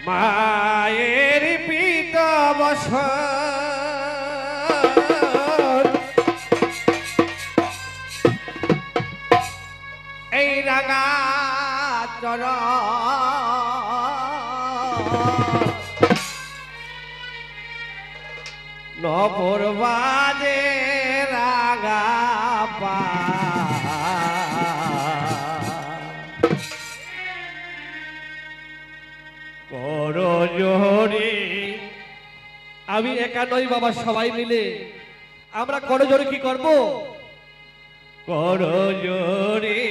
মায়ের পিতা বসন এই রাঙা চরণ নবর বাজে রাঙা পা করো জোরে। আমি একা নই বাবা, সবাই মিলে আমরা করো জোরে কি করব? করো জোরে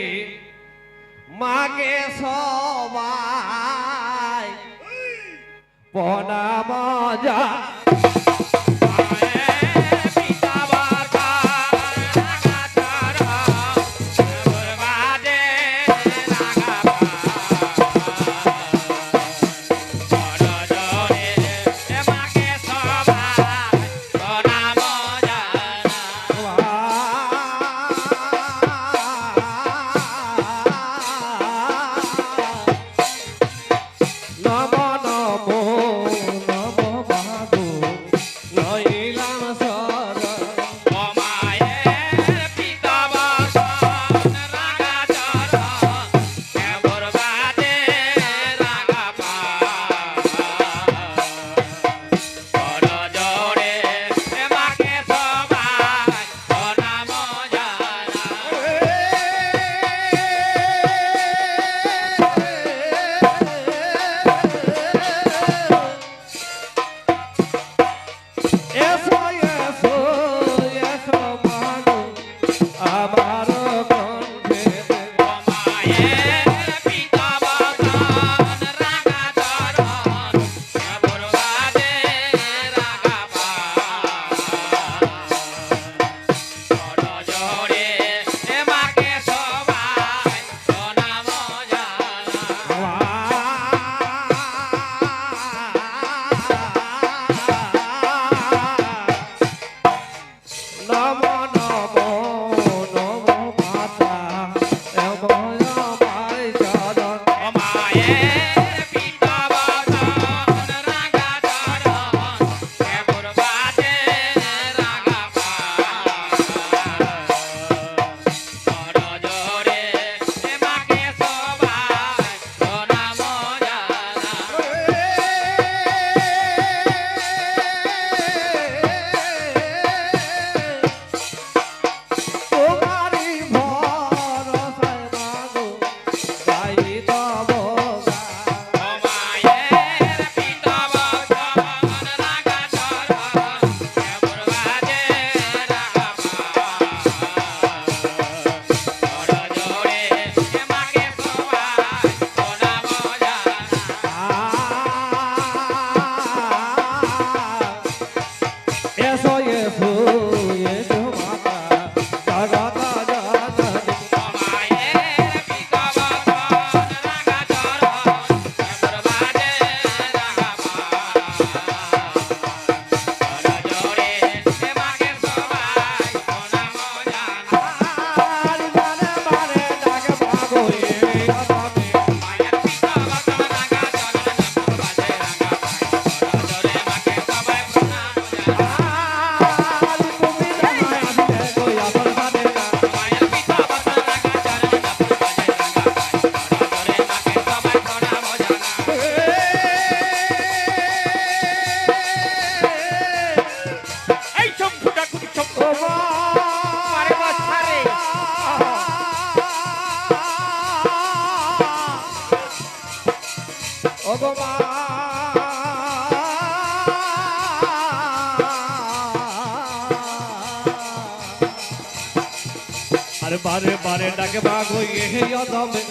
মাকে সবাই প্রণাম যা बारे बारे डाके बागो ये यादव में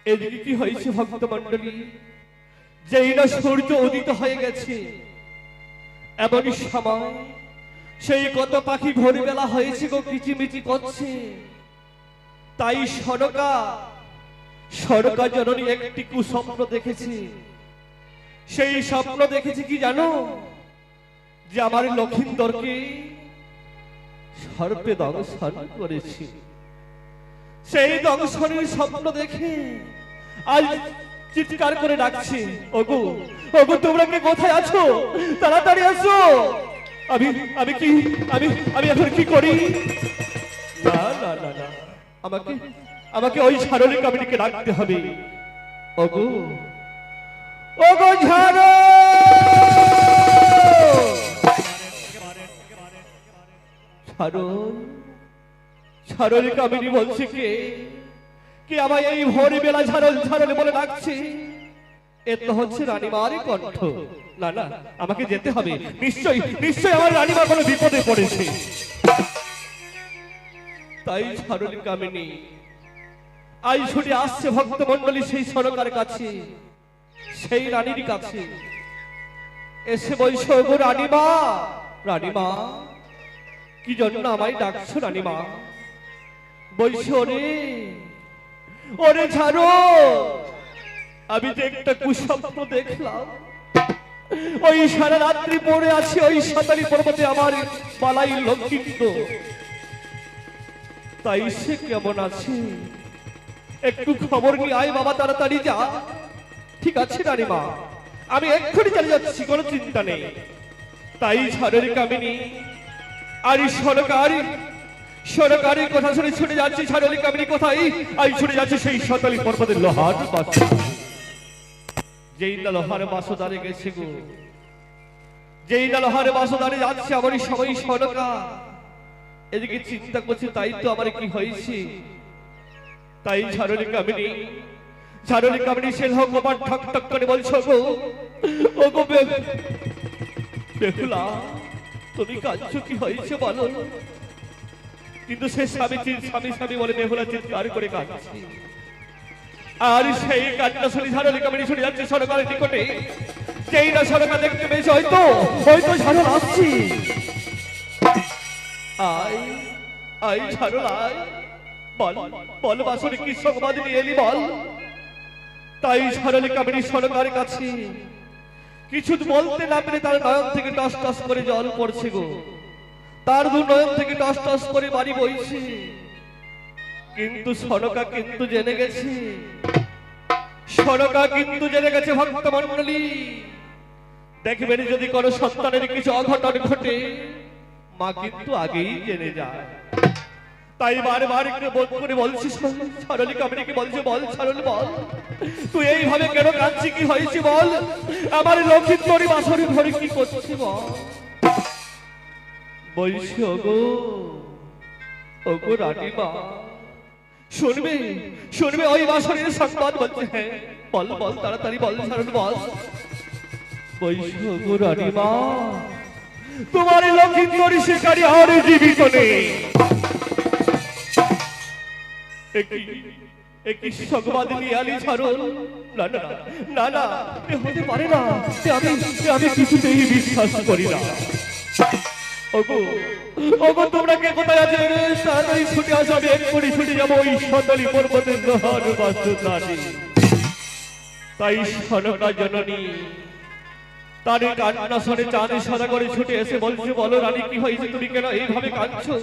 এদিকে কি হয়েছে ভক্ত মণ্ডলী, যেই না সূর্য উদিত হয়ে গেছে এমনই সময় সেই কত পাখি ভোরবেলা হয়েছে গো কিচিমিচি করছে। তাই সনকা সনকা জননী একটি কুস্বপ্ন দেখেছে। সেই স্বপ্ন দেখেছে কি জানো, যে আমার লক্ষিন্দরকে সর্পে দংশন করেছে। সেই দংশনের স্বপ্ন দেখে আজ চিৎকার করে ডাকছে, ওগো ওগো তোমরা কে কোথায় আছো, তাড়াতাড়ি আসো। আমি আমি কি আমি আমি এখন কি করি? না না না না, আমাকে আমাকে ওই সারলী কামিনীকে ডাকতে হবে। ওগো ওগো ঝাড়ো, সারলী কামিনী বলছে কে কি আমায় এই ভোর বেলা ঝাড়ল ঝাড়ল বলে ডাকছে? এ তো হচ্ছে রানীমারই কণ্ঠ। না না, আমাকে যেতে হবে, নিশ্চয়ই নিশ্চয়ই আমার রানীমা কোনো বিপদে পড়েছে। তাই সারলী কামিনী আজ ছুটে আসছে ভক্তমণ্ডলী সেই সনকার কাছে, সেই রানীর কাছে। এসে বলছে, ওগো রানীমা, রানীমা কি জন্য আমায় ডাকছো রানীমা? বলছে, ওরে ওরে ঝাড়ো, আমি যে একটা কুস্বপ্ন দেখলাম। ওই সারা রাত্রি পড়ে আছি ওই সাতারি পর্বতে আমার পালাই লক্ষিন্দর। তাই সে কেমন আছে একটু খবর নিয়ে আয় বাবা, তাড়াতাড়ি যা। ঠিক আছে রানীমা, আমি এক্ষুনি চলে যাচ্ছি, কোনো চিন্তা নেই। তাই সারলী কামিনী আর সরকারি কথা শুনে ছুটে যাচ্ছে। সারলী কামিনী কোথায়? আই ছুটে যাচ্ছে সেই সাতালি পর্বতের লোহার বাসু। যেই না লোহার বাসুদারে গেছে গো, যেই না লোহার বাসুদারে যাচ্ছে আমারই সবাই সরকা। এদিকে চিন্তা করছে, তাই তো আমার কি হয়েছে। তাই সারলী কামিনী সে ভগবান ঠক ঠক করে বলছো, গো ও গো বেহুলা, তুমি কাঁদছো, কি হয়েছে বলো? কিন্তু সে স্বামী স্বামী বলে বেহুলা চিৎকার করে কাঁদছে। আর সেই কান্না শুনে সারলী কামিনী শুনে যাচ্ছে সরকারের নিকটে। যেই না সরকার দেখতে পেয়েছে, হয়তো হয়তো সারল আসছি। আয় আয় সারল আয়, বল বল বাসরে কি সংবাদ নিয়ে এলি বল। তাই সারলী কামিনী সরকারের কাছে কিছু বলতে না পেরে তার নয়ন থেকে টস টস করে জল পড়ছে গো, তার দু নয়ন থেকে টস টস করে বাড়ি বইছে। কিন্তু সনকা কিন্তু জেনে গেছে, সনকা কিন্তু জেনে গেছে ভক্তমণ্ডলী। দেখবেন যদি কোনো সন্তানের কিছু অঘটন ঘটে, মা কিন্তু আগেই জেনে যায়। তাই বারবার করে বলছি সারলী কামিনীকে, বলছে বল সারল বল, তুই এইভাবে কেন কাঁদছি, কি হয়েছে বল? আমার লক্ষিন্দরী বাসরে ঘরে কি করছি বল। বলছি, ওগো ওগো রানীমা, শুনবে শুনবে ওই বাসরের সংবাদ। বলছে, হ্যাঁ বল বল তাড়াতাড়ি বল সারল বল। বলছি, ওগো রানীমা, তোমার লক্ষিন্দরী শিকারী আর জীবিত নেই। একই সংবাদ নিয়ে আলি ছাড়ল। না না না না, এ হতে পারে না, আমি কিছুতেই বিশ্বাস করি না। ওগো ওগো তোমরা কে কোথায় আছো? তাড়াতাড়ি ছুটে আসো, আমি এক্ষুনি ছুটে যাবো ওই সাতালি পর্বতের লোহার বাসুদারে। তাই সনকা জননী তার কান্না শুনে চাঁদে সাদা করে ছুটে এসে বলছে, বলো রানী কি হয়েছে, তুমি কেন এইভাবে কাঁদছো?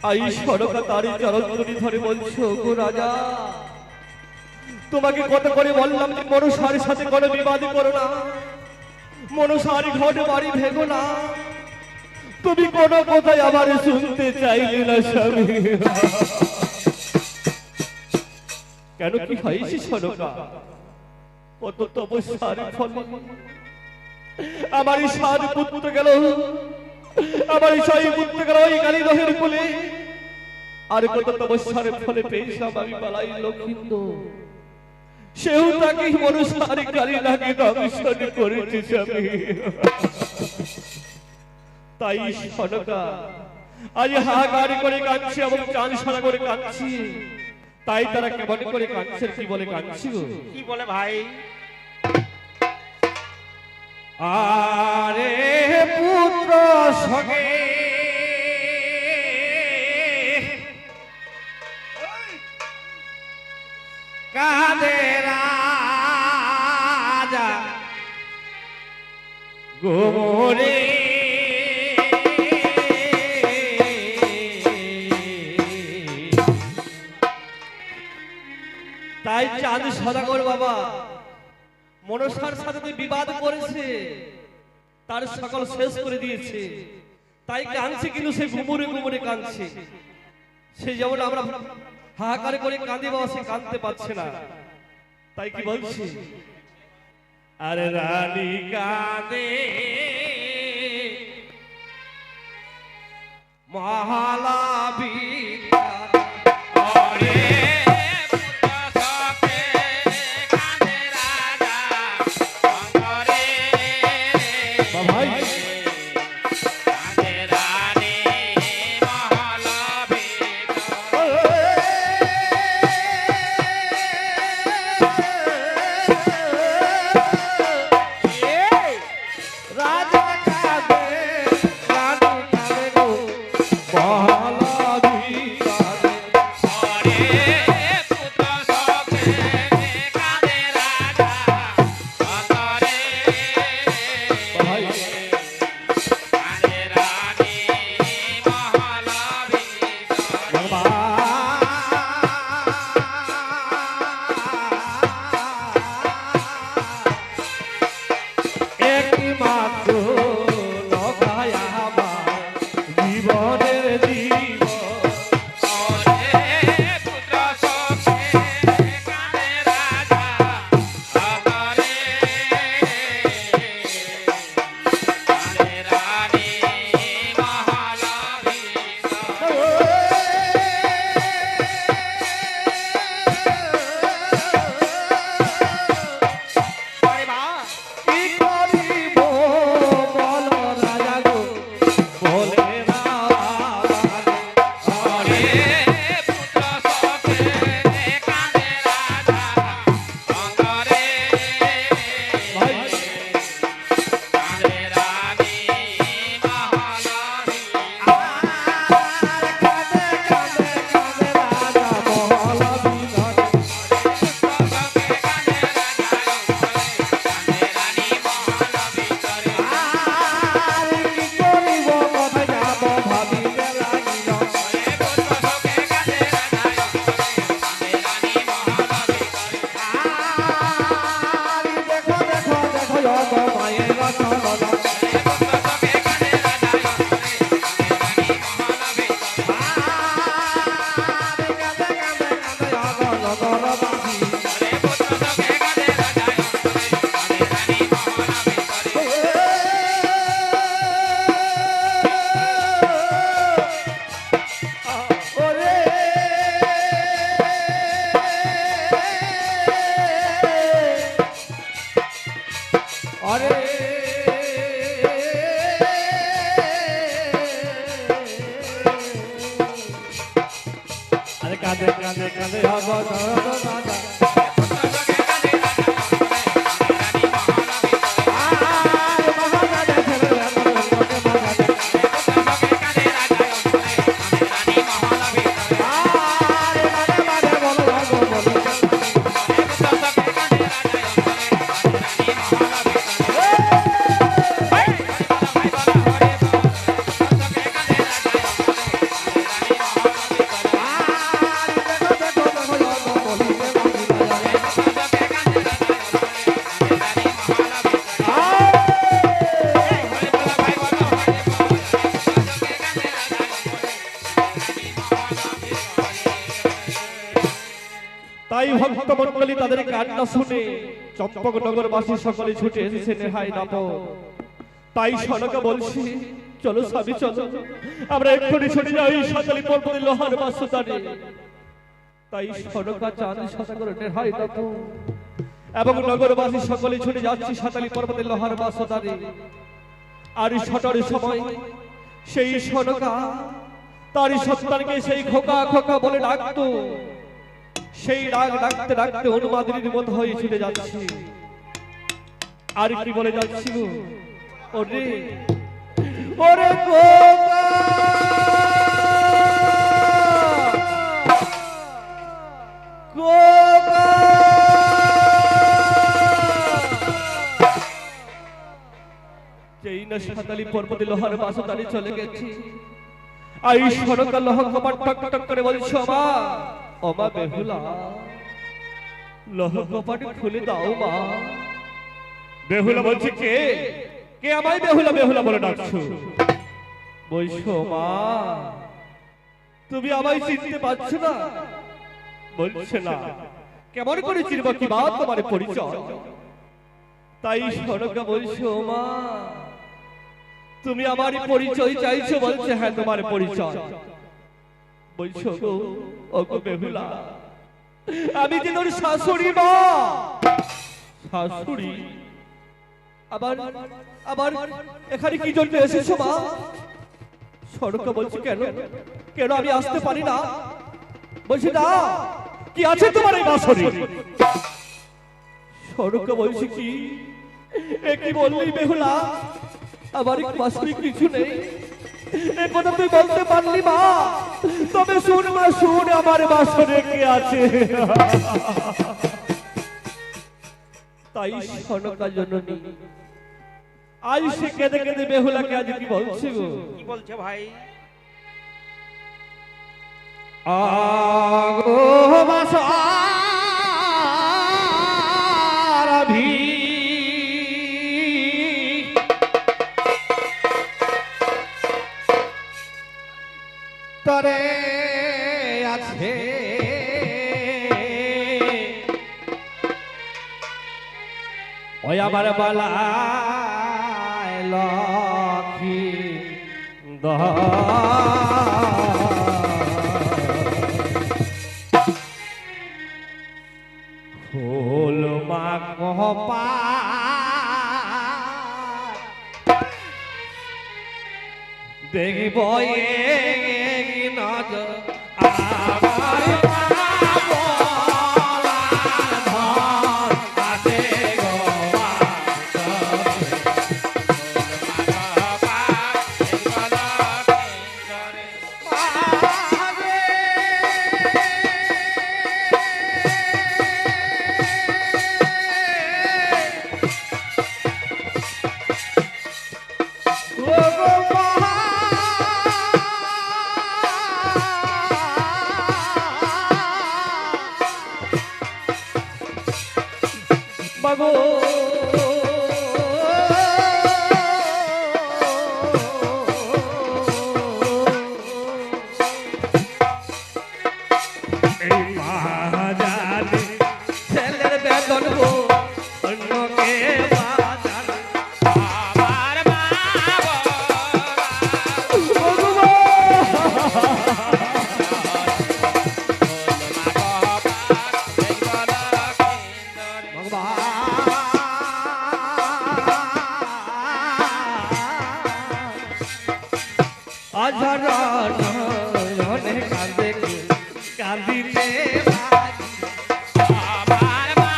আই সনকা তারই চরণতলি ধরে বলছো, গো রাজা, তোমাকে কত করে বললাম যে মনসার সাথে কোনো বিবাদ করো না, মনসার ঘরে বাড়ি ভেগো না, তুমি কোনো কথাই আবার শুনতে চাইলে না স্বামী। কেন কি হয়েছে সনকা? কত তপস্যার ফলে আমার সাত পুত্র গেল, আমার ছয় পুত্র গেল ওই কালী রহের কোলে। আর কত তপস্যার ফলে পেয়েছিলাম আমি পালাই লক্ষিন্দর, সেও তাকে মনসার কালী লাগে দংশন করেছে স্বামী। তাই সনকা আজ হাহাকার করে কাঁদছে এবং চাঁদ সারা করে কাঁদছি। তাই তারা কেমন করে কাঁদছে, কি বলে কাঁদছি কি বলে ভাই? আরে সঙ্গে কাঁদে রাজা গোমরে তাই চাঁদ সদাগর বাবা মনসার সাথে তুই বিবাদ করেছে, তার সকল শেষ করে দিয়েছে, তাই কাঁদছে, কিন্তু সে গুমরে গুমরে কাঁদছে। সে যেমন আমরা হাহাকার করে কাঁদি বাবা, সে কাঁদতে পারছে না। তাই কি বলছি, আরে রানী কাঁদে মহালাবি কাঁদে কাঁদে কাঁদে তাই ভক্ত মণ্ডলী তাদের কান্না শুনে চম্পকনগরবাসী সকলে ছুটে এসেছে নেহাই নাপ। তাই সনকা বলছি, চলো স্বামী চলো, আমরা এক্ষুনি ছুটে যাই সাতালি পর্বতে লোহার বাসস্থানে। তাই সনকা চাঁদ সদাগর নেহাই নাপ এবং নগরবাসী সকলে ছুটে যাচ্ছি সাতালি পর্বতে লোহার বাসস্থানে। আর ছটার সময় সেই সনকা তার সন্তানকে সেই খোকা খোকা বলে ডাকতো। সেই ডাক ডাকতে ডাকতে অনুমাদিনীর মতো হয়ে চলে যাচ্ছি। আর কি বলে যাচ্ছি গো, ওরে ওরে খোকা খোকা যেই না সাতালি পর্বতে লোহার বাসা দাঁড়িয়ে চলে গেছে আই সরকার লোহ কপাট টক টক করে বলছো মা ও মা বেহুলা লোহ কপাট খুলে দাও মা বেহুলা বলছে কে কে আমায় বেহুলা বেহুলা বলে ডাকছো বলছো মা তুমি আমায় চিনতে পারছো না বলছে না কেমন করে চিনব কি বা তোমার পরিচয় তাই সরকার বলছো মা তুমি আমার পরিচয় চাইছো বলছে হ্যাঁ তোমার পরিচয় বলছো গো ওগো বেহুলা আমি যে তোর শাশুড়ি মা শাশুড়ি আবার আবার এখানে কি জন্য এসেছো মা সরকার বলছে কেন কেন আমি আসতে পারি না বলছি না কি আছে তোমার এই বাসরে সরকার বলছে কি এ কি বললি বেহুলা আমার বাসরে কিছু নেই এই কথা তুই বলতে পারলি মা তবে শুন মা শুন আমার বাসরে কি আছে তাই সনকা জননী আজ সে কেঁদে কেঁদে বেহুলাকে আজ কি বলছে গো কি বলছে ভাই আগো বাসার ভি তরে আছে ওই আমার বালায় লক্ষ্মী ফুল মা কপা দেখব নজর আমার বাগো এই বাজারে ছেলের বেতন গো অন্যকে বাজারে আমার মা আঝারনে কাঁদে কাঁদিতে আমার মা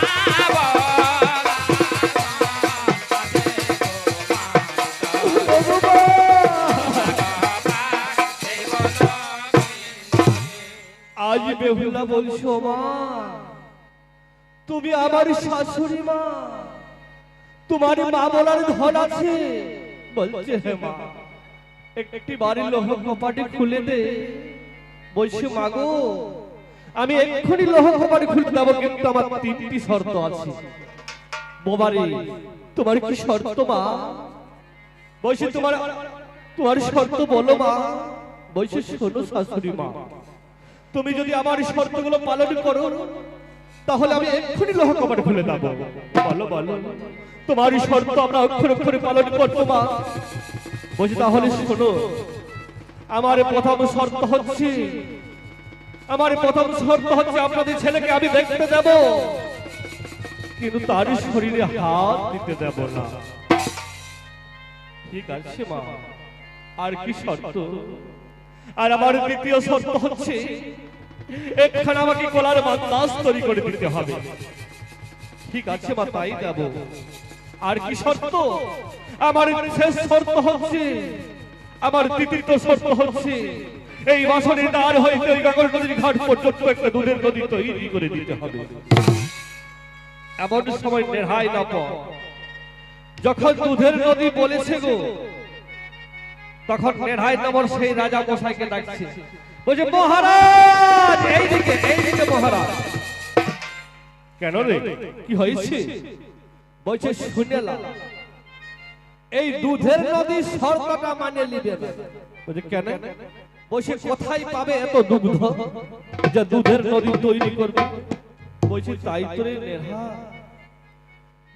আজ বেহুলা বলছো মা তুমি আমার শাশুড়ি মা তোমার মা বলার ধন আছে বলছে হে মা একটি বাড়ির লোহ কপাটি খুলে দে বলছে মাগো আমি এক্ষুনি লোহ কপাটি খুলে দেবো কিন্তু আমার তিনটি শর্ত আছে বোবারে তোমার কি শর্ত মা বলছে তোমার তোমার শর্ত বলো মা বলছে শোনো শাশুড়ি মা তুমি যদি আমার শর্তগুলো পালন করো তাহলে আমি এক্ষুনি লোহ কপাটি খুলে দেবো বলো বলো তোমার শর্ত আমরা অক্ষরে অক্ষরে পালন করবো মা বলছি তাহলে শোনো আমার প্রথম শর্ত হচ্ছে আপনাদের ছেলেকে আমি দেখতে দেব কিন্তু তার শরীরে হাত দিতে দেব না ঠিক আছে মা আর কি শর্ত আর আমার দ্বিতীয় শর্ত হচ্ছে একখানা আমাকে কোলার বাতাস তৈরি করে দিতে হবে ঠিক আছে মা তাই দেব আর কি শর্ত আমার শেষ শর্ত হচ্ছে আমার তৃতীয় শর্ত হচ্ছে এই বাসনের দ্বার হইতে ওই গাগর নদীর ঘাট পর্যন্ত একটা দুধের নদী তৈরি করে দিতে হবে। এমন সময় নেহাই না পর যখন দুধের নদী বলেছে গো, তখন নেহাই নামর সেই রাজা মশাইকে ডাকছে, বলছে মহারাজ এইদিকে মহারাজ। কেন রে, কি হয়েছে? বলছে শুনেলাম এই দুধের নদী শর্তটা মানে নিবে না। বলছে কেন? বলছে কোথায় পাবে এত দুগ্ধ যে দুধের নদী তৈরি করবে? বলছে তাই তো রে নেহা,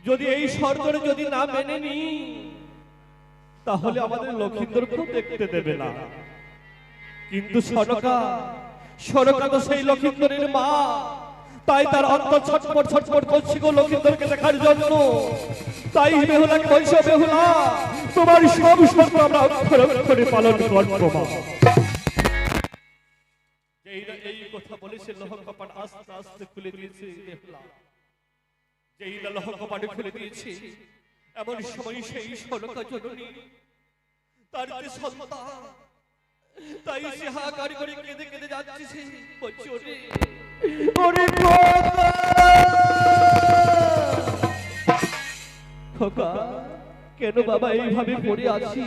যদি এই শর্তটা যদি না মেনে নি তাহলে আমাদের লক্ষিন্দরকেও দেখতে দেবে না। কিন্তু সনকা তো সেই লক্ষিন্দরের মা, তাই তার অন্তর ছটফট ছটফট করছে গো লক্ষিন্দরকে দেখার জন্য। তাই বেহুলাকে বলছে, বেহুলা তোমার সব শর্ত আমরা অক্ষরে অক্ষরে পালন করব মা। এই কথা বলেছে লোহ কপাট আস্তে আস্তে খুলে দিয়েছে বেহুলা। যেই না লোহ কপাট খুলে দিয়েছে, এমন সময় সেই সনকা জননী তার যে সন্তান, তাই সে হাহাকার করে কেঁদে কেঁদে যাচ্ছে, বলছে ওরে খোকা, কেন বাবা এইভাবে পড়ে আছি?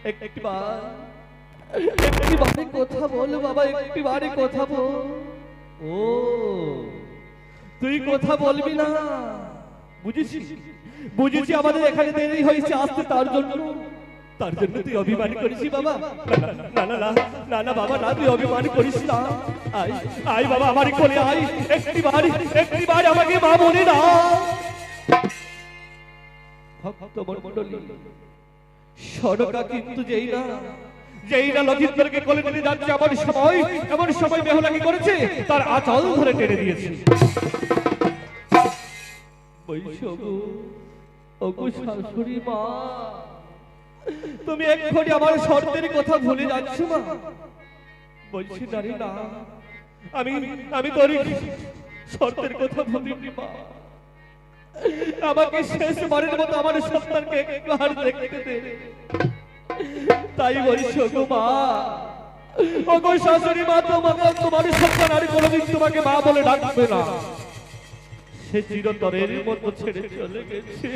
একটিবারে কথা বল বাবা, একটিবারে কথা বল। ও তুই কথা বলবি না? বুঝেছি আমাদের এখানে দেরি হয়েছে আসতে, তার জন্য তুই অভিমান করিস বাবা? না না না না না বাবা, না তুই অভিমান করিস না। আয় বাবা আমার কোলে আয়, একটিবার আমাকে মা বলে না। ভক্ত মণ্ডলী, সনকা কিন্তু যেই না লক্ষিন্দরকে কোলে নিয়ে যাচ্ছে, এমন সময় বেহুলা কি করেছে? তার আঁচল ধরে টেনে দিয়েছে। ওগো শাশুড়ি মা, তুমি এক্ষুনি আমার শর্তের কথা ভুলে যাচ্ছ মা। বলছি নারী না, আমি তোর শর্তের কথা ভুলিনি মা। আমাকে শেষবারের মতো আমার সন্তানকে একবার দেখতে দে। তাই বলছি ওগো মা, ওগো শাশুড়ি মা, তোমার সন্তান আর কোনোদিন তোমাকে মা বলে ডাকবে না। সে চিরতরের মতো ছেড়ে চলে গেছে।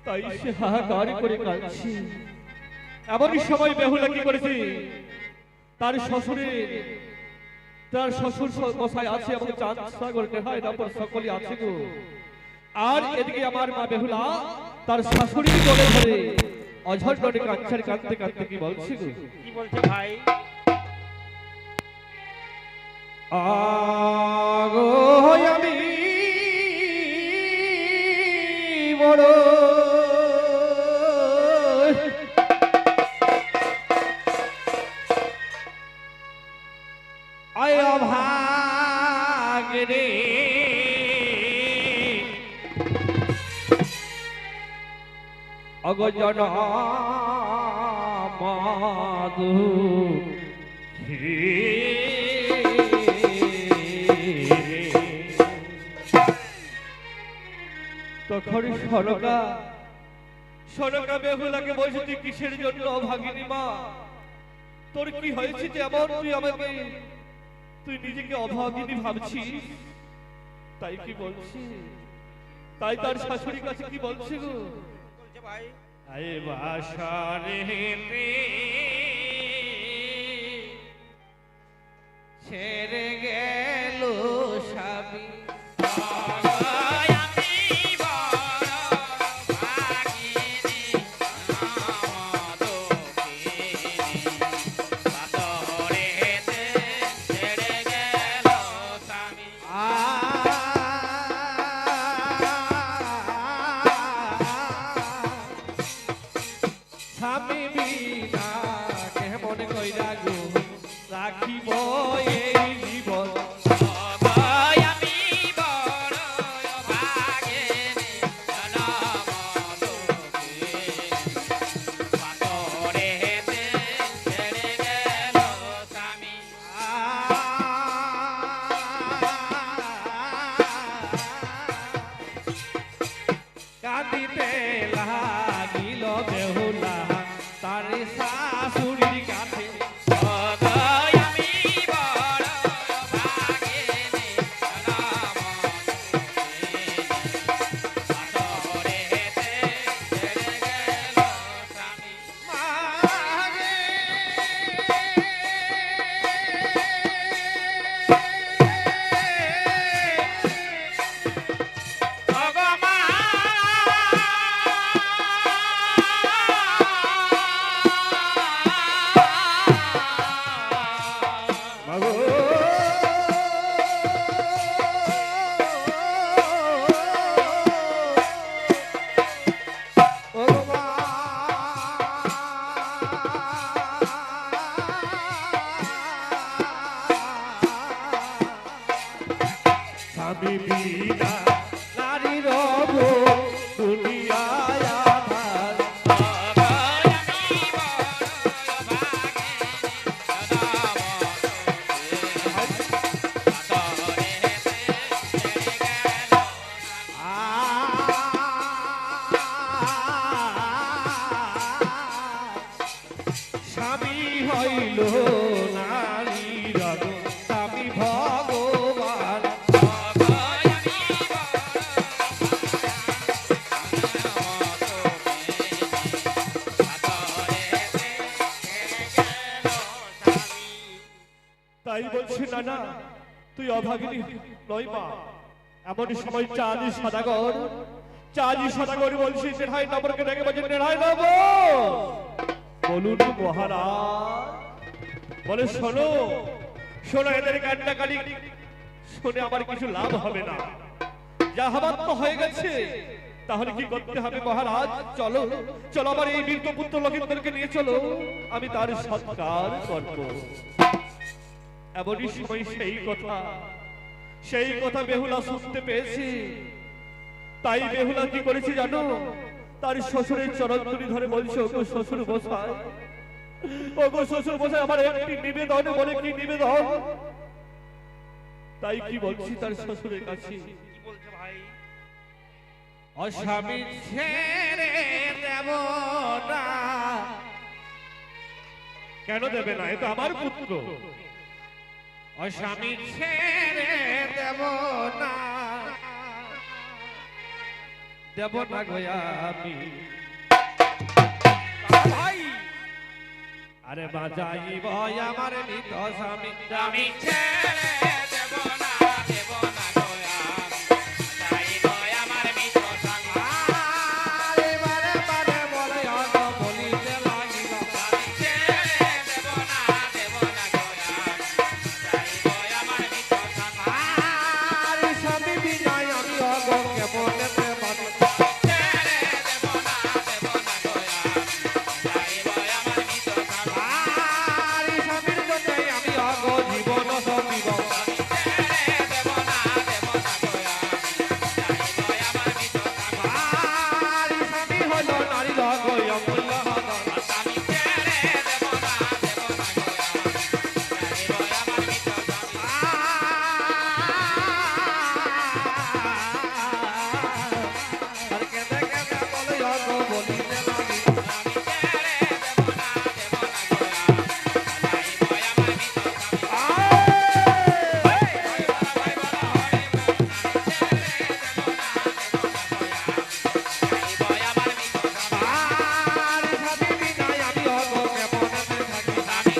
তাই সে হাহাকার করে কাঁদছে। এমনই সময় বেহুলা কি করেছে? তার শ্বশুর মশাই আছে এবং চাঁদ সাগর নেহাই নাপর সকলে আছে গো। আর এদিকে আমার মা বেহুলা তার শাশুড়ির কোলে ধরে অঝর ডরে কাঁদতে কাঁদতে কি বলছে গো? কি বলছে ভাই? আগো আমি বড় আয় ভাগ রে, অগজন মাধু তখন সনকা বেহুলাকে বলছে, তুই কিসের জন্য অভাগিনী মা? তোর কি হয়েছে যে এমন তুই নিজেকে অভাগিনী ভাবছিস? তাই কি বলছি? তাই তার শাশুড়ির কাছে কি বলছে গো? বলছে ভাই, আয় বাসারে ছেড়ে গেল স্বামী, স্বামী বিনা কেমন কইরা গো রাখিব এই জীবন। কাঁদিতে লাগিল বেহুলা তার শাশুড়ির কাছে আমি বড় ভাগিনী নাম আদরেতে ছেড়ে গেল স্বামী মাগে ভগবান মাগো স্বামী বিনা নারী রব দুনিয়ায় আধার আমি বড় ভাগিনী নাম আদরেতে ছেড়ে গেল স্বামী হইল নারী রব স্বামী ভগবান তাই বলছি না তুই অভাগিনী নয় মা এমন সময় চাঁদি সদাগর বলছি নেহাই নবরকে ডেকে বলছি নেহাই নব বলুন মহারাজ বলে শোনো শোনো এদের কান্নাকালি শুনে আমার কিছু লাভ হবে না যা হবার তো হয়ে গেছে তাহলে কি করতে হবে মহারাজ চলো চলো আমার এই বীর পুত্র লক্ষিন্দরকে নিয়ে চলো আমি তার সৎকার করব এমনই সময় সেই কথা বেহুলা শুনতে পেয়েছি তাই বেহুলা কি করেছে জানো তার শ্বশুরের চরণ ধরে ধরে বলছে ওগো শ্বশুর মশাই আমার একটি নিবেদন বলে কি নিবেদন তাই কি বলছি তার শ্বশুরের কাছে কি বলছে ভাই অস্বামী ছেড়ে দেব না কেন দেবে না এ তো আমার পুত্র অস্বামী ছেড়ে দেব না দেব না গয়া আমি ভাই আরে বাজাইব আমার মৃত স্বামী আমি ছেড়ে দেব না গয়া যাইব আমার মিত্র সঙ্গ আরে বারে বারে বলে অত বলিতে লাগিল আমি ছেড়ে দেব না গয়া যাইব আমার মিত্র সঙ্গ আরে স্বামী বিজয় আমি অগ কেমনে পাবো ছেড়ে দেব না গয়া যাইব আমার মিত্র সঙ্গ আরে স্বামীর জন্য আমি অগ জীবন সবিব ছেড়ে দেব না গয়া যাইব আমার মিত্র সঙ্গ আরে স্বামী হল নারী লগ অমূল্য হল আমি ছেড়ে দেব না গয়া যাইব আমার মিত্র সঙ্গ আর কেঁদে কেঁদে বলে অগ বলিতে লাগি আমি ছেড়ে দেব না গয়া যাইব আমার মিত্র সঙ্গ আর স্বামী বিনায় আমি অগ কেমনে থাকি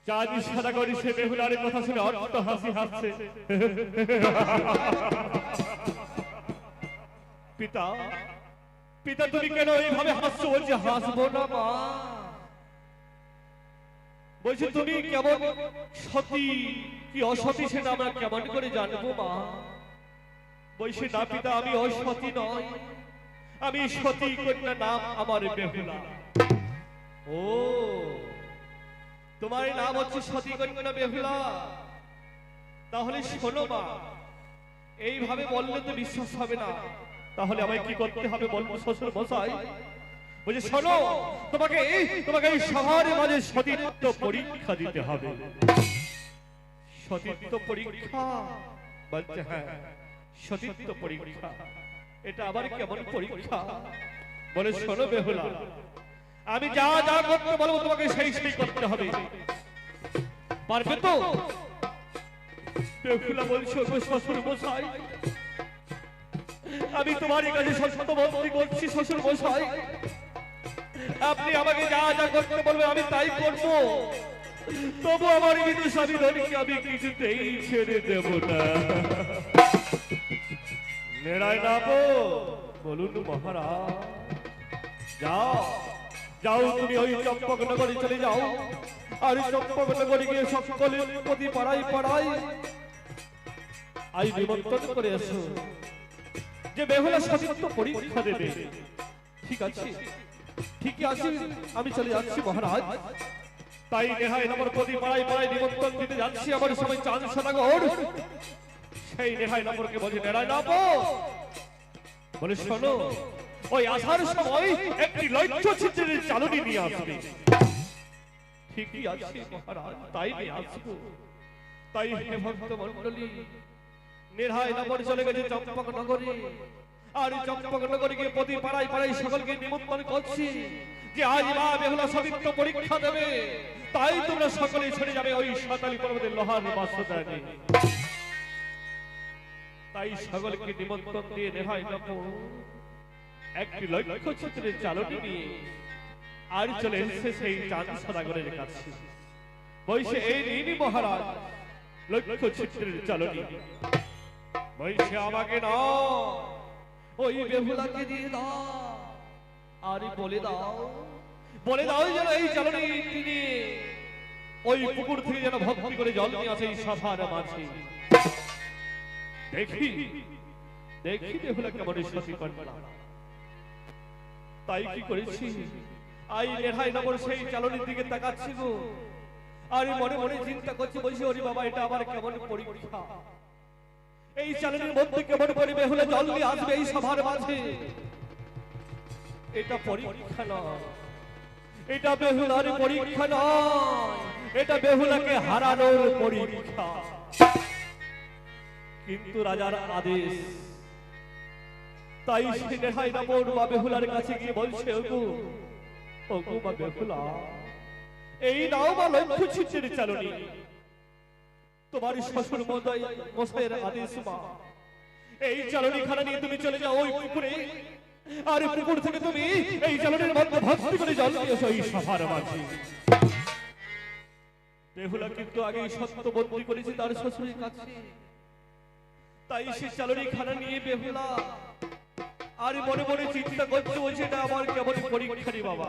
চাঁদি সদাগরি সে বেহুলার কথা শুনে অট্ট হাসি হাসছে পিতা পিতা তুমি কেন এইভাবে হাসছো বলছে হাসবো না মা বলছি তুমি কেমন সতী কি অসতী সেটা আমরা কেমন করে জানবো মা বলছি না পিতা আমি অসতী নয় আমি সতী কন্যা নাম আমার বেহুলা ও তোমার নাম হচ্ছে সতী কন্যা বেহুলা তাহলে শোনো মা এইভাবে বললে তো বিশ্বাস হবে না তাহলে আমায় কি করতে হবে বলবো শ্বশুর মশাই? বলছে শোনো, তোমাকে তোমাকে এই সবার মাঝে সতীত্ব পরীক্ষা দিতে হবে। সতীত্ব পরীক্ষা? বলছে হ্যাঁ, সতীত্ব পরীক্ষা। এটা আবার কেমন পরীক্ষা? বলে শোনো বেহুলা, আমি যা যা করতে বলবো তোমাকে সেই সেই করতে হবে, পারবে তো? বেহুলা বলছে ওগো শ্বশুর মশাই, আমি তোমার কাছে সত্যবতী করছি শ্বশুর মশাই, আপনি আমাকে যা যা করতে বলবেন আমি তাই করব, তবু আমার বিদু স্বামী ধনীকে আমি কিছুতেই ছেড়ে দেব না। নেড়ায় নাবো? বলুন মহারাজ। যাও যাও, তুমি ওই চম্পকনগরে চলে যাও, আর চম্পকনগরে গিয়ে সকলে প্রতি পাড়ায় পাড়ায় আই নিমন্ত্রণ করে এসো যে বেহুলা সতীত্ব পরীক্ষা দেবে। ঠিক আছে, ঠিকই আছে, আমি চলে যাচ্ছি মহারাজ। তাই নেহাই নম্বর প্রতি পাড়ায় পাড়ায় নিমন্ত্রণ দিতে যাচ্ছি আমার সময় চাঁদ সদাগর। সেই নেহাই নম্বরকে বলছে নেড়ায় নাবো? বলে শোনো, ওই আসার সময় একটি লজ্জ ছিদ্রের চালনি নিয়ে আসবে। ঠিকই আছে মহারাজ, তাই নিয়ে আসবো। তাই হে ভক্ত মণ্ডলী, নেহাই নম্বর চলে গেছে চম্পকনগরে, আর চম্পকনগরে গিয়ে প্রতি পাড়ায় পাড়ায় সকলকে নিমন্ত্রণ করছি যে আজ মা বেহুলা সতীত্ব পরীক্ষা দেবে, তাই তোমরা সকলে ছেড়ে যাবে ওই সাতালি পর্বতের লোহার বাসস্থানে। তাই সকলকে নিমন্ত্রণ দিয়ে নেহাই নম্বর একটি লক্ষ ছিদ্রের চালনি নিয়ে আর চলে এসেছে সেই চাঁদ সদাগরের কাছে। বলছে এই নিনি মহারাজ লক্ষ ছিদ্রের চালনি। বলছে আমাকে না, ওই বেহুলাকে দিয়ে দাও, আর বলে দাও যেন এই চালনি তিনি ওই পুকুর থেকে যেন ভক্তি করে জল নিয়ে আসে এই সাফার মাঝে। দেখি দেখি বেহুলা কেমন সতী কন্যা। তাই কি করেছি, আই নেহাই নম্বর সেই চালনির দিকে তাকাচ্ছি গো, আর মনে মনে চিন্তা করছি, বলছি ওরে বাবা এটা আবার কেমন পরীক্ষা, এই চালনির মধ্যে কেমন করে বেহুলা জল নিয়ে আসবে এই সভার মাঝে। এটা পরীক্ষা নয়, এটা বেহুলার পরীক্ষা নয়, এটা বেহুলাকে হারানোর পরীক্ষা। কিন্তু রাজার আদেশ, তাই সে নেহাই নম্বর মা বেহুলার কাছে গিয়ে বলছে ওগো মা বেহুলা, এই নাও মা লক্ষ ছিদ্রের চালনি, তোমার শ্বশুর মশাইয়ের আদেশ মা, এই চালনি খানা নিয়ে তুমি চলে যাও ওই পুকুরে, আর পুকুর থেকে তুমি এই চালনির মধ্যে ভক্তি করে জল নিয়ে এসো এই সভার মাঝে। বেহুলা কিন্তু আগেই সত্য বন্দী করেছে তার শ্বশুরের কাছে, তাই সে চালনি খানা নিয়ে বেহুলা আর মনে মনে চিন্তা করছে, বলছে এটা আমার কেমন পরীক্ষা রে বাবা,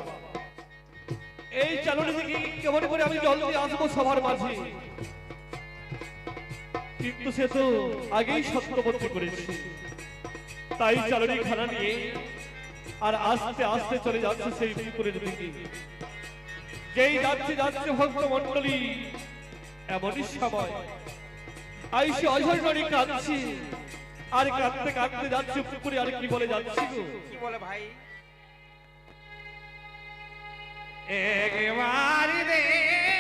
এই চালনি থেকে কেমন করে আমি জল দিয়ে আসবো সবার মাঝে। কিন্তু সে তো আগেই সত্যবতী করেছে, তাই চালনি খানা নিয়ে আর আস্তে আস্তে চলে যাচ্ছে সেই পুকুরের দিকে। যেই যাচ্ছে যাচ্ছে ভক্ত মণ্ডলী, এমনই সময় আইসি অঝরণী কাঁদছি, আর কাঁদতে কাঁদতে যাচ্ছে পুকুরে, আর কি বলে যাচ্ছি গো, কি বলে ভাই? একবার দেখা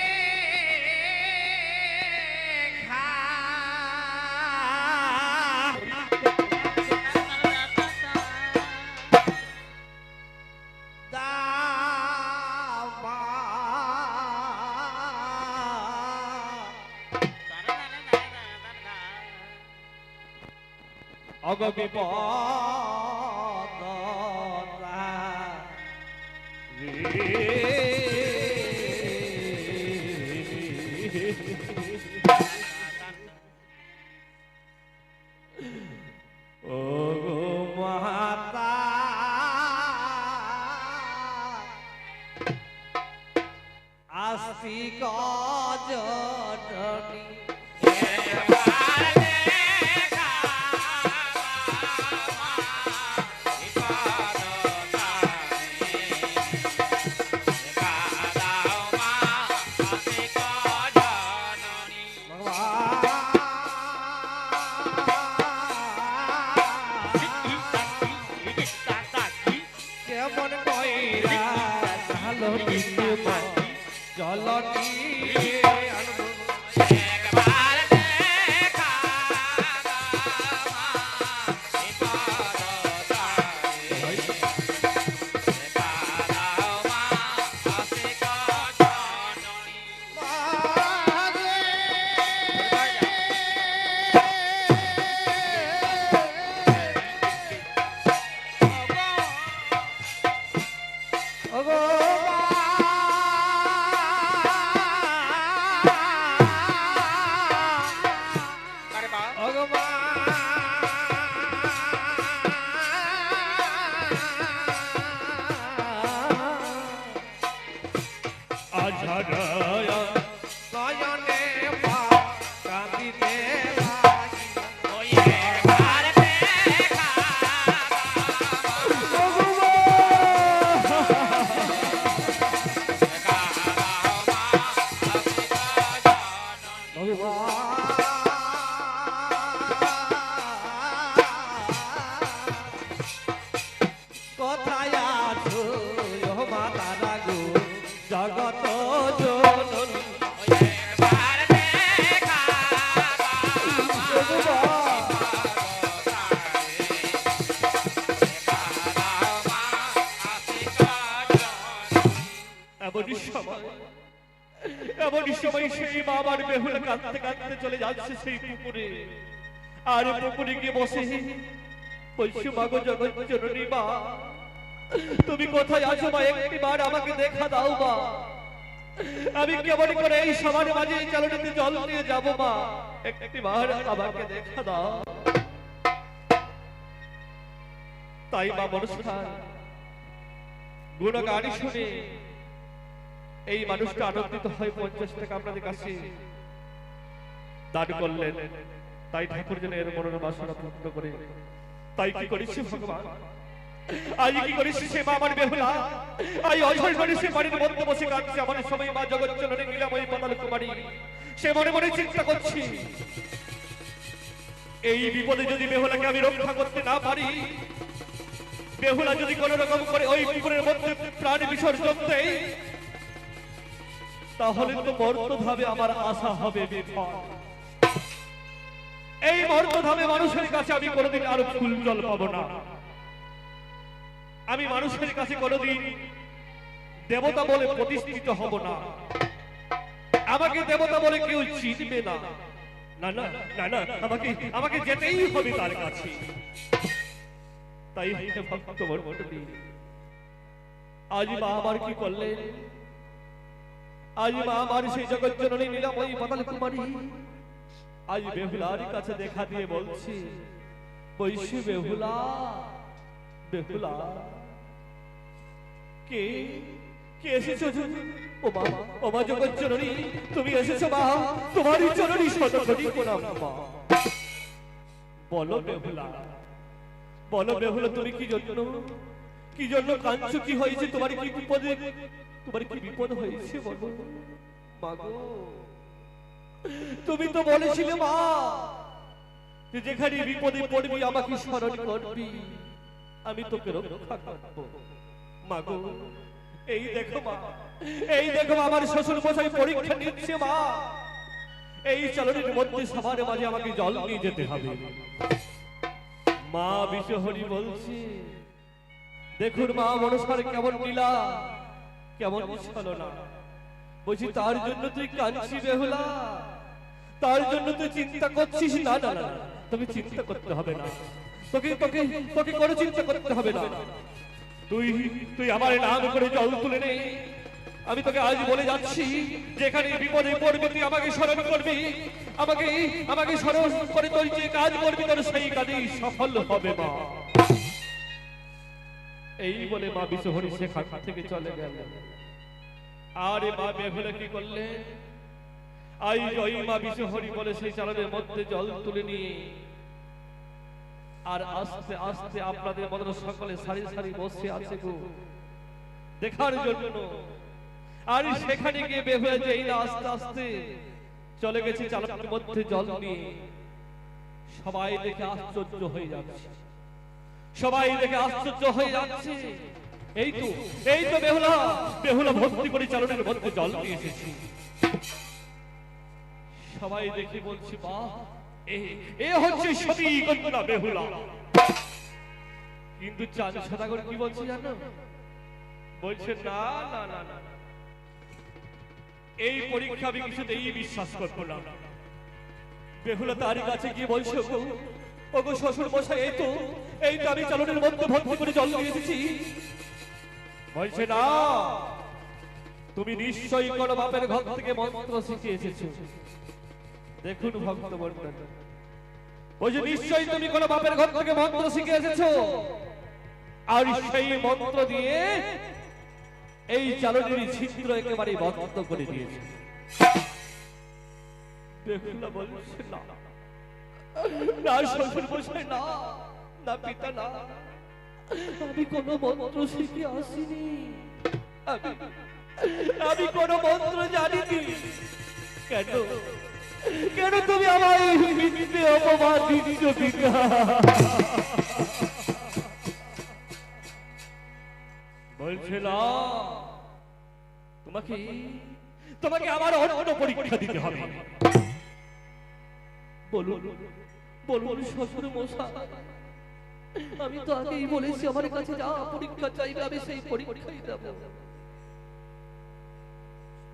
দাবা অগ বিপদ ও গো মাতা আস্তিক জননী, ছিল নিতে মা জল দিয়ে আনবো একবার দেখা ওগো আরে বা ওগো মা আঝাড়ায়া নয়নে মা কাঁদিতে লাগি ওই একবার দেখা কোথায় আছো ও মা তারা গো জগত জননী একবার দেখা এমনই সময় সেই মা আমার বেহুলা কাঁদতে কাঁদতে চলে যাচ্ছে সেই পুকুরে আর পুকুরে গিয়ে বসে বলছি মাগো জগৎ জননী মা তুমি কোথায় আছো মা একটিবার আমাকে দেখা দাও মা আমি কেমন করে এই সবার মাঝে এই চালনিতে জল নিয়ে যাব মা একটিবার আমাকে দেখা দাও তাই মা মনস্কার গুণগান শুনে এই মানুষটা আনন্দিত হয় 50 টাকা আপনাদের কাছে দান করলেন তাই ঠাকুর যেন এর মনের বাসনা পূর্ণ করে তাই কি করেছি ভগবান আজ কি করেছি সে মা আমার বেহুলা আই অঝর করে সে বাড়ির মধ্যে বসে কাঁদছে আমার সময় মা জগৎ জননী নীলাময়ী পাতাল কুমারী সে মনে মনে চিন্তা করছি এই বিপদে যদি বেহুলাকে আমি রক্ষা করতে না পারি বেহুলা যদি কোনো রকম করে ওই পুকুরের মধ্যে প্রাণ বিসর্জন দেয় তাহলে তো মর্তধামে আমার আশা হবে বিফল এই মর্তধামে মানুষের কাছে আমি কোনোদিন আর ফুল জল পাবো না আমি মানুষের কাছে কোনোদিন দেবতা বলে প্রতিষ্ঠিত হব না আমাকে দেবতা বলে কেউ চিনবে না না না না না আমাকে আমাকে যেতেই হবে তার কাছে তাই হে ভক্ত মণ্ডলী আজ মা আমার কি করলেন আজ মা আমার সেই জগৎ জননী নীলাময়ী পাতাল কুমারী আজ বেহুলার কাছে দেখা দিয়ে বলছি বৈশী বেহুলা বেহুলা কে কে এসেছো ও মা জগৎ জননী তুমি এসেছো মা তোমারই চরণী শতকোটি প্রণাম মা বলো বেহুলা বলো বেহুলা তুমি কি জন্য কাঁদছো কি হয়েছে তোমার কি বিপদে তোমার কি বিপদ হয়েছে বলো মাগো তুমি তো বলেছিলে মা যে যেখানে বিপদে পড়বি আমাকে স্মরণ করবি আমি তোকে রক্ষা করব মাগো এই দেখো মা এই দেখো আমার শ্বশুর মশাই পরীক্ষা নিচ্ছে মা এই চালনির মধ্যে সবার মাঝে আমাকে জল নিয়ে যেতে হবে মা বিশ্বহরি বলছি দেখুন মা মনসার কেমন নীলা কেমন ছলনা বলছি তার জন্য তুই কাঁদছি বেহুলা তার জন্য তুই চিন্তা করছিস না না না তোকে চিন্তা করতে হবে না তোকে তোকে তোকে কোনো চিন্তা করতে হবে না তুই তুই আমার নাম করে জল তুলে নে আমি তোকে আজ বলে যাচ্ছি যেখানে বিপদে পড়বি তুই আমাকে স্মরণ করবি আমাকে আমাকে স্মরণ করে তুই যে কাজ করবি তোর সেই কাজেই সফল হবে মা এই বলে মা বিশ্বহরি সেখান থেকে চলে গেল আরে মা বেহুলা কি করলে আই ওই মা বিশ্বহরি বলে সেই চালনের মধ্যে জল তুলে নিয়ে আর আস্তে আস্তে আপনাদের মতো সকলে সারি সারি বসে আছে গো দেখার জন্য আর সেখানে গিয়ে বেহুলা যেই না আস্তে আস্তে চলে গেছে চালনের মধ্যে জল নিয়ে সবাই দেখে আশ্চর্য হয়ে যাচ্ছে সবাই দেখে আশ্চর্য হয়ে যাচ্ছে এই তো বেহুলা বেহুলা ভর্তি করে চালনের মধ্যে জল নিয়ে এসেছি। সবাই দেখে বলছি বাহ, এ হচ্ছে সতী কন্যা বেহুলা। কিন্তু চাঁদ সদাগর কি বলছে জানো? বলছে না না না না, এই পরীক্ষা আমি কিছুতেই বিশ্বাস করবো না। বেহুলা তার কাছে গিয়ে বলছে ওগো শ্বশুর মশাই, এই তো আমি চালনের মধ্যে ভর্তি করে জল নিয়ে এসেছি। বলছে না, তুমি নিশ্চয়ই কোনো বাপের ঘর থেকে মন্ত্র শিখে এসেছো। দেখুন ভক্ত বলছে নিশ্চয়ই তুমি কোনো বাপের ঘর থেকে মন্ত্র শিখে এসেছো, আর সেই মন্ত্র দিয়ে এই চালনের ছিদ্র একেবারে বন্ধ করে দিয়েছে। বেহুলা বলছে না না শ্বশুর মশাই, না না পিতা, না আমি কোনো মন্ত্র শিখে আসিনি, আমি কোনো মন্ত্র জানিনি। কেন কেন তুমি আমায় মিথ্যে অপমান দিচ্ছ পিতা? বলছে না, তোমাকে আবার অন্য পরীক্ষা দিতে হবে। বলুন বলুন শ্বশুর মশাই, আমি তো আগেই বলেছি আমার কাছে যা পরীক্ষা চাইবে আমি সেই পরীক্ষাই দেব।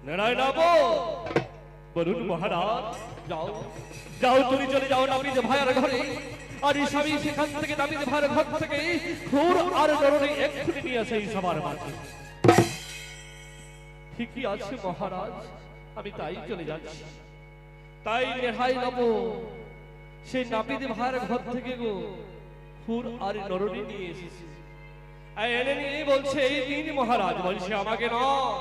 নারায়ণ বলুন মহারাজ, যাও যাও, তুমি চলে যাও নাপিত ভাইয়ের ঘরে, আর স্বামী সেখান থেকে নাপিত ভাইয়ের ঘর থেকে খুর আর নরনে এক্ষুনি নিয়ে আসে এই সবার মাঝে। ঠিকই আছে মহারাজ, আমি তাই চলে যাচ্ছি। তাই রেহাই নেব সেই নাপিত ভাইয়ের ঘর থেকে গো খুর আর নরনে নিয়ে এসেছি। এনে নিয়ে বলছে এই দিন মহারাজ, বলছে আমাকে নয়,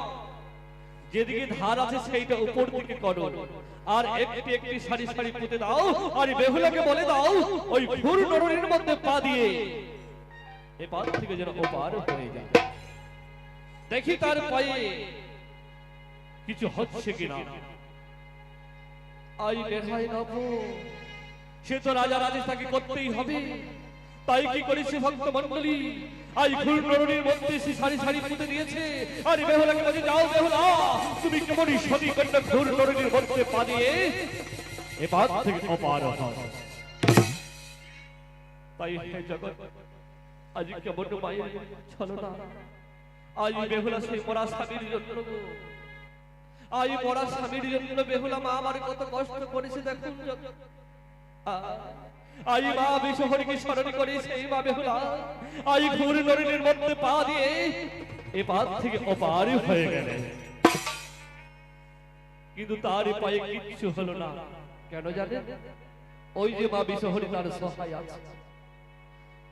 যেদিকে ধার আছে সেইটা উপর দিকে করো, আর একটি একটি সারি সারি পুঁতে দাও, আর বেহুলাকে বলে দাও ওই খুর নরনের মধ্যে পা দিয়ে এপার থেকে যেন ওপার হয়ে যায়। দেখি তার পায়ে কিছু হচ্ছে কিনা। আই রেহাই নেব, সে তো রাজা রাজে তাকে করতেই হবে। তাই কি করেছে ভক্ত মন্ডলী, আজ খুর নরনের মধ্যে সে সারি সারি পুঁতে দিয়েছে, আর বেহুলাকে বলে যাও বেহুলা, তুমি কেমনই সতী কন্যা খুর নরনের মধ্যে পা দিয়ে এপার থেকে ওপার হও। তাই হে জগৎ, আজ কেমন মায়ের ছলনা, আজ বেহুলা সেই মরা স্বামীর জন্য, আজ মরা স্বামীর জন্য বেহুলা মা আমার কত কষ্ট করেছে দেখুন। আজ মা বিশহরীকে স্মরণ করে সেই মা বেহুলা আজ ঘুর নরনের মধ্যে পা দিয়ে এপার থেকে ওপার হয়ে গেলেন। কিন্তু তার পায়ে কিচ্ছু হলো না। কেন জানেন? ওই যে মা বিশহরী তার সহায় আছে।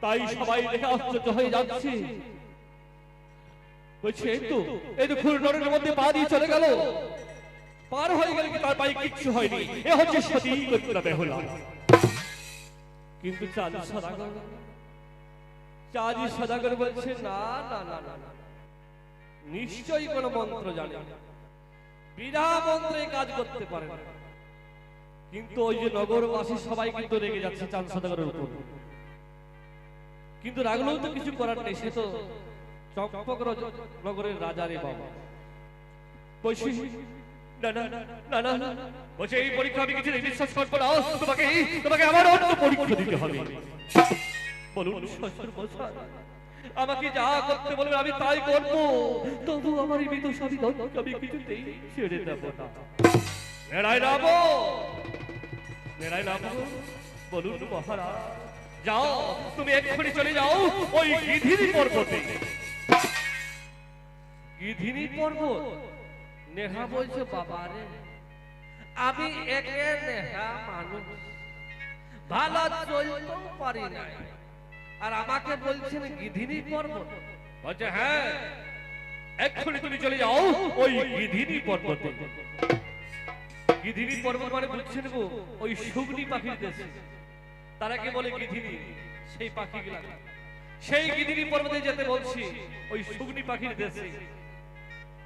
তাই সবাই দেখে আশ্চর্য হয়ে যাচ্ছে, বলছে এই তো খুর নরনের মধ্যে পা দিয়ে চলে গেল, পার হয়ে গেল, কি তার পায়ে কিচ্ছু হয়নি। এ হচ্ছে সতী কন্যা বেহুলা। কিন্তু চাঁদ সদাগর বলছে না না না না, নিশ্চয়ই কোন মন্ত্র জানে, বিনা মন্ত্রে কাজ করতে পারে না। কিন্তু ওই যে নগরবাসী সবাই কিন্তু রেগে যাচ্ছে চাঁদ সদাগরের উপর। কিন্তু রাগলেও তো কিছু করার নেই, সে তো চম্পক নগরের রাজা রে বাবা। বলছি না না না না না, বলছে এই পরীক্ষা আমি কিছু বিশ্বাস করবো না, তোমাকে আবার অন্য পরীক্ষা দিতে হবে। বলুন শ্বশুর মশাই, আমাকে যা করতে বলবেন আমি তাই করবো, তবু আমার এই মৃত স্বামী আমি কিছুতেই ছেড়ে দেব না। বলুন মহারাজ, যাও তুমি এক্ষুনি চলে যাও ওই গিধিনী পর্বতে। গিধিনী পর্বত? নেহা বলছে বাবা রে, আমি একে নেহা মানুষ, ভালো চলতেও পারি না, আর আমাকে বলছেন গিধিনী পর্বত? বলছে হ্যাঁ, এক্ষুনি তুমি চলে যাও ওই গিধিনী পর্বতে। গিধিনী পর্বত মানে বুঝছেন গো, ওই শুগনি পাখির দেশে, তারাকে বলে গিধিনী। সেই পাখিগুলা, সেই গিধিনী পর্বতে যেতে বলছি, ওই শুগনি পাখির দেশে।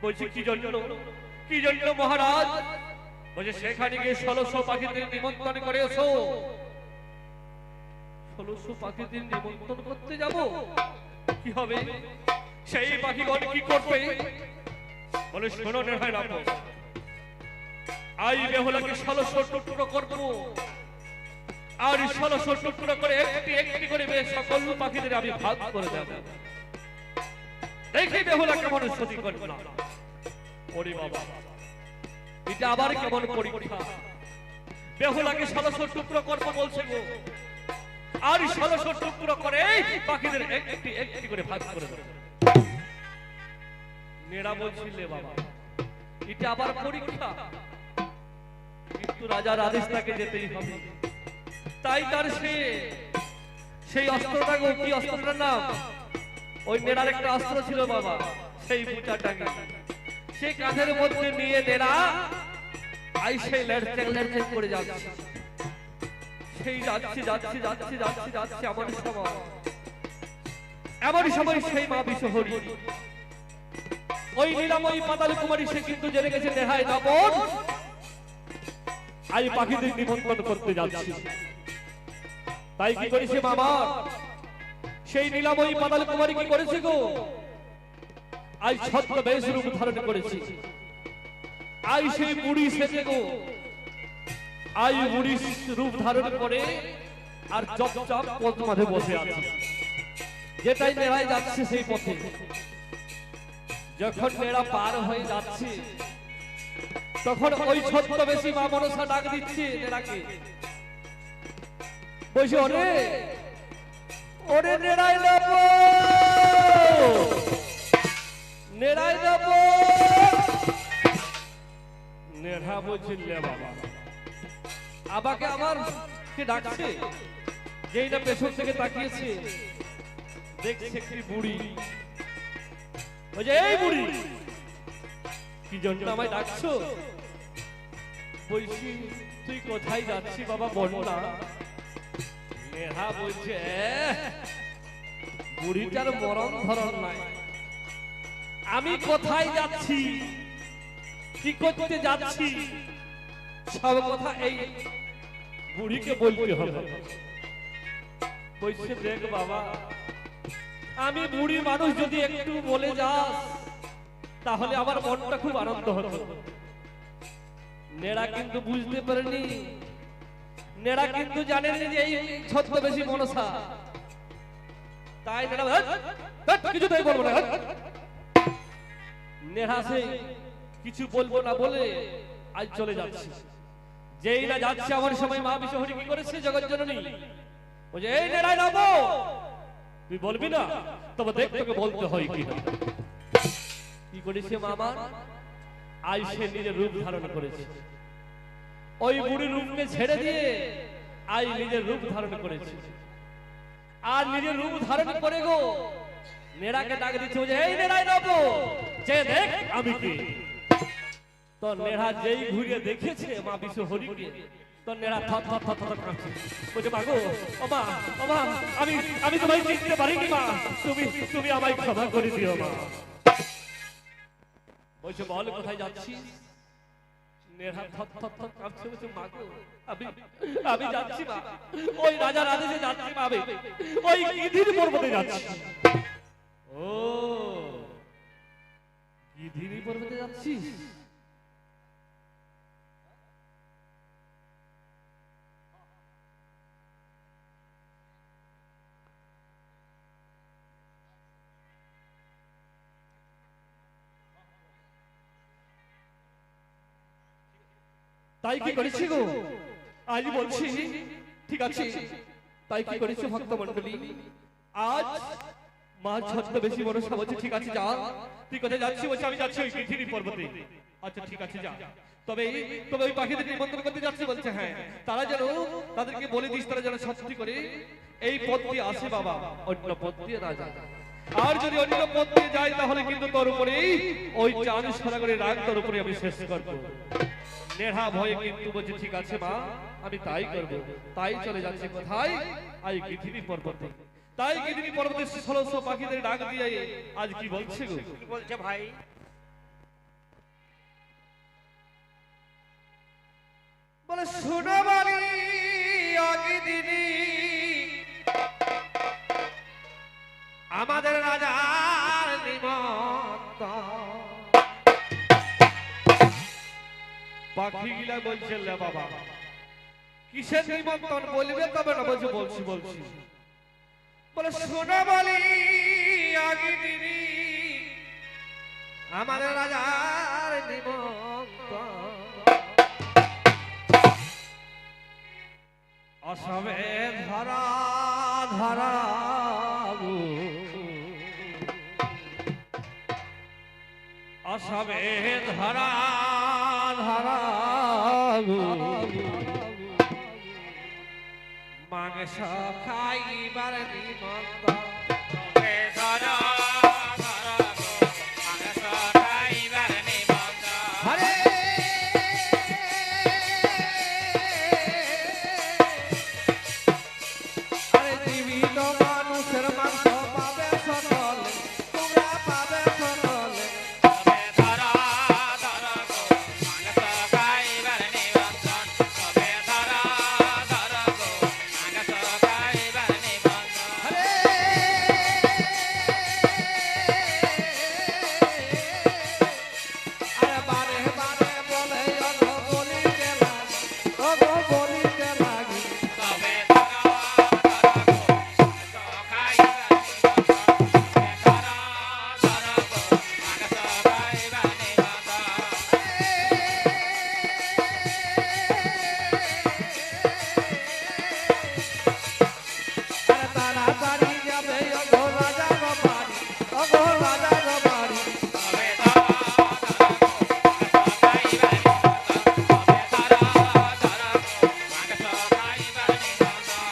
বলছি কি জন্য মহারাজ? বলছে সেখানে গিয়ে 1600 পাখিদের নিমন্ত্রণ করে এসো। 1600 পাখিদের নিমন্ত্রণ করতে যাব? কি হবে? সেই পাখিগণ কি করবে বলে, শোনো নেহাই রাম, আই বেহুলাকে 1600 টুকরো করব, আর 1600 টুকরো করে একটি একটি করে সকল পাখিদের আমি ভাগ করে দেব। দেখি বেহুলা কেমন সতী করবে না। ওরে বাবা, এটা আবার কেমন পরীক্ষা! বেহুলাকে 1600 টুকরো করবো বলছে গো, আর 1600 টুকরো করে পাখিদের একটি একটি করে ভাগ করে দেব। নেড়া বলছিলে বাবা, এটা আবার পরীক্ষা, কিন্তু রাজার আদেশ তাকে যেতেই হবে। তাই তার সেই অস্ত্রটা গো, কি অস্ত্রটার নাম? ওই নেড়ার একটা অস্ত্র ছিল বাবা, সেই বুচাটাকে সে কাঁধের মধ্যে নিয়ে নেড়া আইসে লেড়চেক করে যাচ্ছে। সেই যাচ্ছে যাচ্ছে যাচ্ছে যাচ্ছে যাচ্ছে এমন সময় সেই মা বিশ্বহরী, ওই নীলাময়ী পাতাল কুমারী, সে কিন্তু জেনে গেছে নেহাই রাবণ আজ পাখিদের নিমন্ত্রণ করতে যাচ্ছে। তাই কি করেছে বাবা, সেই নীলাময়ী পাতাল কুমারী কি করেছে গো, আজ ছদ্মবেশ রূপ ধারণ করেছে। আজ সেই বুড়ি সেজে গো, আজ বুড়ি রূপ ধারণ করে আর চপচাপ পথ মাঝে বসে আছে। যেটাই নেড়াই যাচ্ছে সেই পথে, যখন নেড়া পার হয়ে যাচ্ছে তখন ওই ছদ্মবেশী মা মনসা ডাক দিচ্ছে নেড়াকে, বলছে, ওরে ওরে নেড়াই দেব, নেড়াই দেব। নেড়া বলছে, লে বাবা, আবাকে আমার কে ডাকছে? যেই না পেছন থেকে তাকিয়েছে, দেখছে একটি বুড়ি। বলছে, এই বুড়ি, কি জন্য আমায় ডাকছো? বলছি, তুই কোথায় যাচ্ছি বাবা বল না। নেহা বলছে, বুড়িটার মরণ ধরন নাই, আমি কোথায় যাচ্ছি, কি করতে যাচ্ছি, সব কথা এই বুড়িকে বলতে হবে। বলছে, দেখ বাবা, আমি বুড়ি মানুষ, যদি একটু বলে যাস তাহলে আমার মনটা খুব আনন্দ হতো। নেড়া কিন্তু বুঝতে পারেনি, নেড়া কিন্তু জানেনি যে এই ছদ্মবেশী মনসা। তাই নেড়া কিছুতেই বলবো না, নেড়া সে কিছু বলবো না বলে আজ চলে যাচ্ছে। যেই না যাচ্ছে আমার সময় মা বিশ্বহরী কি করেছে, জগৎ জননী বলছে, এই নেড়াই নামো, তুই বলবি না, তবে দেখ তোকে বলতে হয় কি না। কি করেছে মামা, আজ সে নিজের রূপ ধারণ করেছে। ওই বুড়ির রূপকে ছেড়ে দিয়ে আজ নিজের রূপ ধারণ করেছে। আর নিজের রূপ ধারণ করে গো নেড়াকে ডাক দিচ্ছে, বলছে, এই নেড়াই নামো, যে দেখ আমি কি। তো নেড়া যেই ঘুরিয়ে দেখেছে মা বিশ্বহরীকে, তো নেড়া থর থর থর থর কাঁপছে। বলছে, মা গো, ও মা, ও মা, আমি তোমায় চিনতে পারিনি মা, তুমি আমায় ক্ষমা করে দিও মা। বলছে, বল কোথায় যাচ্ছিস? নেড়া থর থর থর কাঁপছে। বলছে, মা গো, আমি যাচ্ছি মা, ওই রাজার আদেশে যাচ্ছি মা, আমি ওই গিধির পর্বতে যাচ্ছি। ও, গিধির পর্বতে যাচ্ছিস? তাই কি করেছি গো, আজ বলছি, ঠিক আছে, তাই কি করেছি ভক্ত মন্ডলী। আজ মা ছদ্মবেশী মনসা বলছে, ঠিক আছে যা, তুই কোথায় যাচ্ছি? বলছে, আমি যাচ্ছি ওই গিরিধি পর্বতে। আচ্ছা ঠিক আছে যা, তবে ওই পাখিদের নিমন্ত্রণ করতে যাচ্ছি। বলছে, হ্যাঁ, তারা যেন তাদেরকে বলে দিস, তারা যেন সত্যি করে এই পথ দিয়ে আসে বাবা, অন্য পথ দিয়ে না যায়। আর যদি অন্য পথ দিয়ে যায় তাহলে কিন্তু তোর উপরেই ওই চাঁদ সরাগরের রাগ তোর উপরে আমি শেষ করবো। নেহা ভয়ে কিন্তু বলছে, ঠিক আছে মা, আমি তাই করব। তাই চলে যাচ্ছে কোথায়? আজ গিরিধি পর্বতে। তাই গিরিধি পর্বতে 1600 পাখিদের ডাক দিয়ে আজ কি বলছে গো? কি বলছে ভাই? বলে, শুনো বাড়ি অগিদিনী, আমাদের রাজার পাখি গিলা বলছে লে বাবা কিসের নিমন্ত্রণ বলবে তবে না বলছি বলছি বলছি বলে শোনা বলি আগে দিদি আমার রাজার নিমন্ত্রণ অসবে ধরা ধরা অসবে ধরা ধরা মাংস খাইবার নিমন্ত্রণ তবে ধরা ধরা গো মাংস খাইবার নিমন্ত্রণ হরে আরে জীবিত মানুষের মাংস পাবে সকলে তোমরা পাবে সকলে তবে ধরা ধরা গো মাংস খাইবার নিমন্ত্রণ তবে ধরা ধরা গো মাংস খাইবার নিমন্ত্রণ হরে আরে বারে বারে বলে অগ বলিতে লাগি অগ বলিতে লাগি তবে ধরা ধরা গো মাংস খাইবার নিমন্ত্রণ তবে ধরা ধরা গো মাংস খাইবার নিমন্ত্রণ আরে তাড়াতাড়ি যাবে অগ রাজা গো বাড়ি অগ রাজা গো বাড়ি তবে ধরা ধরা গো মাংস খাইবার নিমন্ত্রণ তবে ধরা ধরা গো মাংস খাইবার নিমন্ত্রণ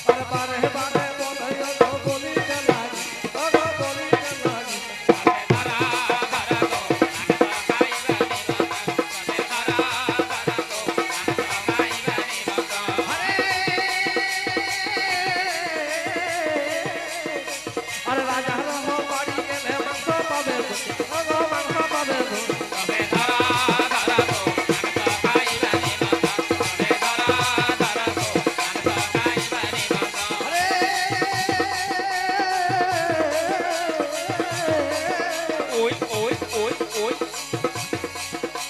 আরে বারে বারে বলে অগ বলিতে লাগি অগ বলিতে লাগি তবে ধরা ধরা গো মাংস খাইবার নিমন্ত্রণ তবে ধরা ধরা গো মাংস খাইবার নিমন্ত্রণ আরে রাজা রহ বাড়ি গেলে মাংস পাবে অগ মাংস পাবে তবে ধরা ধরা গো মাংস খাইবার নিমন্ত্রণ তবে ধরা ধরা গো মাংস খাইবার নিমন্ত্রণ আরে ওই ওই ওই ওই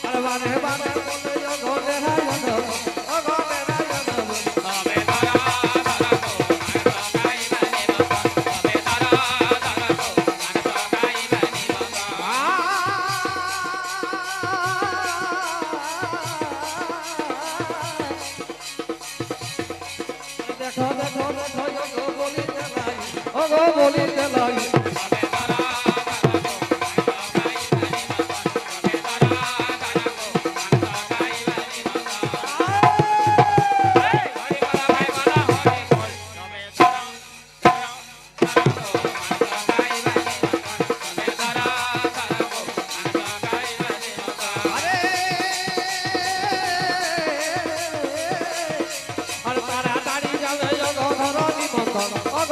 আরে বারে বারে বলে অগ দেহাই অগ দেহাই তবে ধরা ধরা গো মাংস খাইবার নিমন্ত্রণ তবে ধরা ধরা গো মাংস খাইবার নিমন্ত্রণ দেখো দেখো দেখো অগ বলিতে লাগি অগ বলিতে লাগি তবে ধরা ধরা গো মাংস খাইবার নিমন্ত্রণ তবে ধরা ধরা গো মাংস খাইবার নিমন্ত্রণ হরি বলা ভাই বলা হরি বল তবে ধরা ধরা ধরা গো মাংস খাইবার নিমন্ত্রণ তবে ধরা ধরা গো মাংস খাইবার নিমন্ত্রণ আরে আরে তাড়াতাড়ি যাবে অগ ঘর নিমন্ত্রণ অগ